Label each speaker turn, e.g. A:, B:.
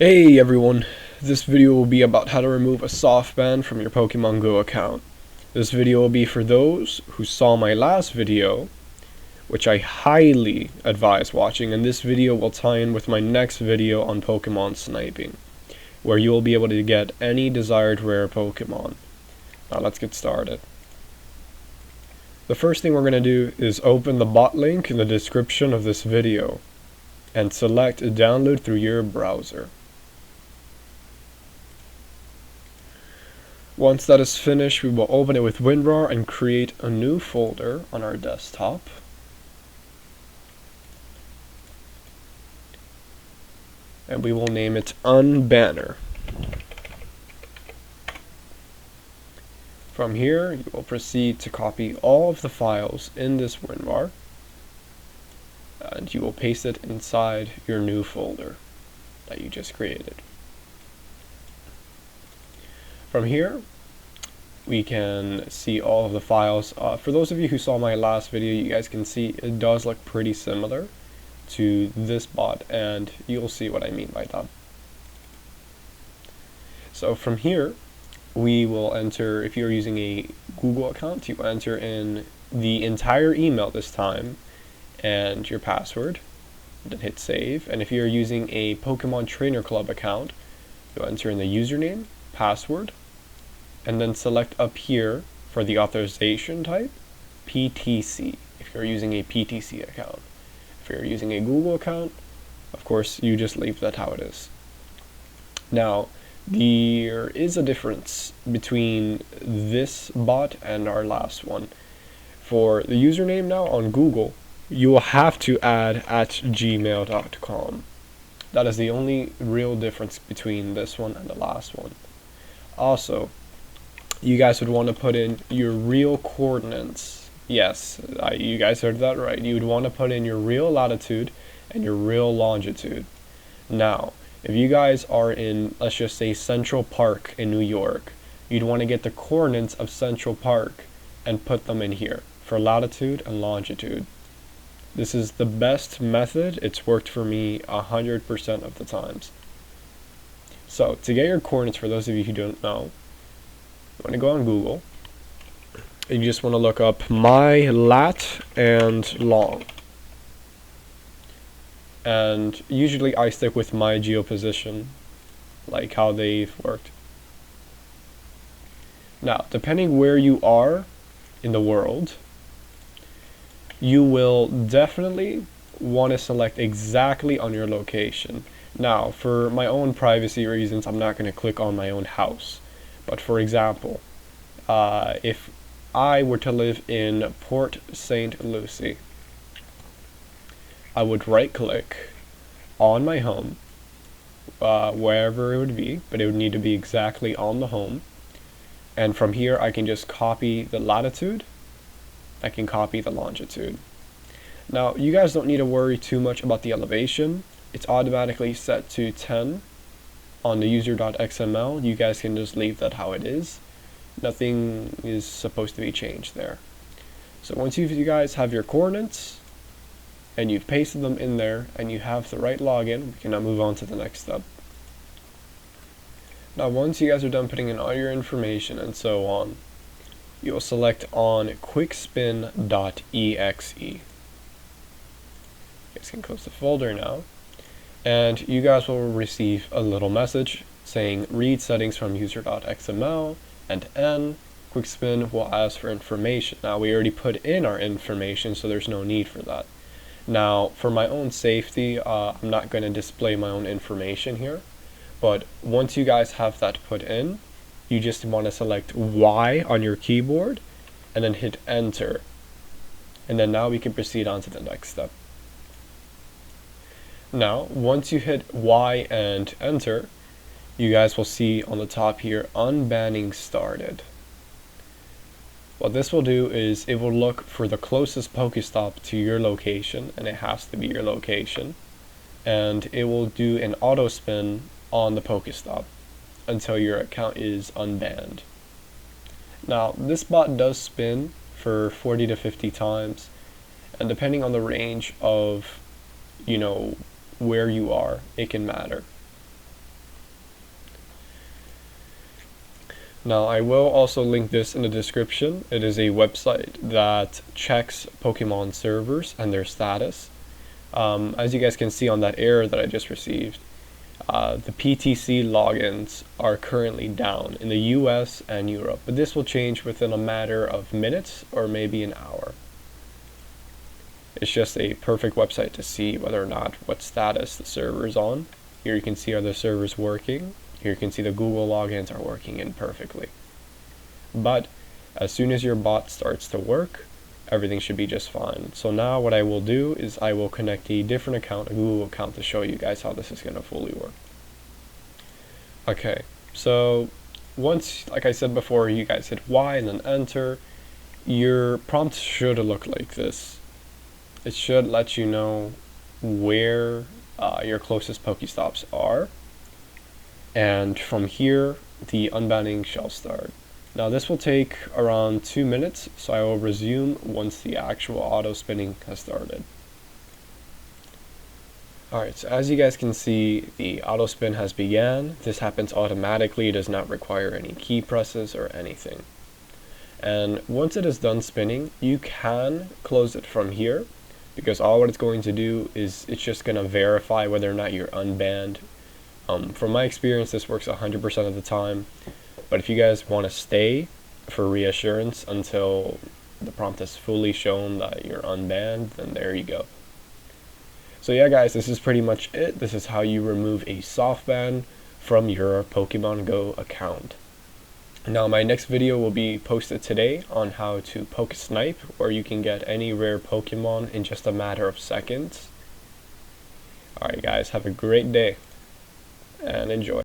A: Hey everyone, this video will be about how to remove a soft ban from your Pokemon Go account. This video will be for those who saw my last video, which I highly advise watching, and this video will tie in with my next video on Pokemon sniping, where you will be able to get any desired rare Pokemon. Now let's get started. The first thing we're going to do is open the bot link in the description of this video and select download through your browser. Once that is finished, we will open it with WinRAR and create a new folder on our desktop. And we will name it unbanner. From here, you will proceed to copy all of the files in this WinRAR, and you will paste it inside your new folder that you just created. From here, we can see all of the files. For those of you who saw my last video, you guys can see it does look pretty similar to this bot, and you'll see what I mean by that. So from here, we will enter, if you're using a Google account, you enter in the entire email this time and your password, then hit save. And if you're using a Pokemon Trainer Club account, you'll enter in the username, password, and then select up here for the authorization type, PTC, if you're using a PTC account. If you're using a Google account, of course, you just leave that how it is. Now, there is a difference between this bot and our last one. For the username now on Google, you will have to add @gmail.com. That is the only real difference between this one and the last one. Also, you guys would want to put in your real coordinates. Yes, you guys heard that right. You would want to put in your real latitude and your real longitude. Now, if you guys are in, let's just say, Central Park in New York, you'd want to get the coordinates of Central Park and put them in here for latitude and longitude. This is the best method. It's worked for me 100% of the times. So, to get your coordinates, for those of you who don't know, you want to go on Google, and you just want to look up my lat and long. And usually I stick with my geoposition, like how they've worked. Now, depending where you are in the world, you will definitely want to select exactly on your location. Now, for my own privacy reasons, I'm not going to click on my own house. But for example, if I were to live in Port St. Lucie, I would right click on my home, wherever it would be, but it would need to be exactly on the home. And from here I can just copy the latitude, I can copy the longitude. Now you guys don't need to worry too much about the elevation. It's automatically set to 10 on the user.xml. You guys can just leave that how it is. Nothing is supposed to be changed there. So once you guys have your coordinates, and you've pasted them in there, and you have the right login, we can now move on to the next step. Now once you guys are done putting in all your information and so on, you will select on quickspin.exe. You guys can close the folder now, and you guys will receive a little message saying read settings from user.xml, and N, Quickspin will ask for information. Now we already put in our information, so there's no need for that. Now, for my own safety, I'm not going to display my own information here, but once you guys have that put in, you just want to select Y on your keyboard, and then hit enter. And then now we can proceed on to the next step. Now, once you hit Y and enter, you guys will see on the top here, unbanning started. What this will do is it will look for the closest Pokestop to your location, and it has to be your location, and it will do an auto spin on the Pokestop until your account is unbanned. Now this bot does spin for 40 to 50 times, and depending on the range of, where you are, it can matter. Now I will also link this in the description. It is a website that checks Pokemon servers and their status. As you guys can see on that error that I just received, the PTC logins are currently down in the US and Europe, but this will change within a matter of minutes or maybe an hour. It's just a perfect website to see whether or not what status the server is on. Here you can see are the servers working. Here you can see the Google logins are working in perfectly. But as soon as your bot starts to work, everything should be just fine. So now what I will do is I will connect a different account, a Google account, to show you guys how this is going to fully work. Okay, so once, like I said before, you guys hit Y and then enter, your prompt should look like this. It should let you know where your closest Pokestops are, and from here the unbanning shall start. Now this will take around 2 minutes, so I will resume once the actual auto spinning has started. Alright, so as you guys can see, the auto spin has began. This happens automatically, it does not require any key presses or anything. And once it is done spinning, you can close it from here, because all what it's going to do is it's just going to verify whether or not you're unbanned. From my experience, this works 100% of the time, but if you guys want to stay for reassurance until the prompt has fully shown that you're unbanned, then there you go. So yeah guys, this is pretty much it. This is how you remove a soft ban from your Pokemon Go account. Now my next video will be posted today on how to poke snipe, where you can get any rare Pokemon in just a matter of seconds. Alright guys, have a great day and enjoy.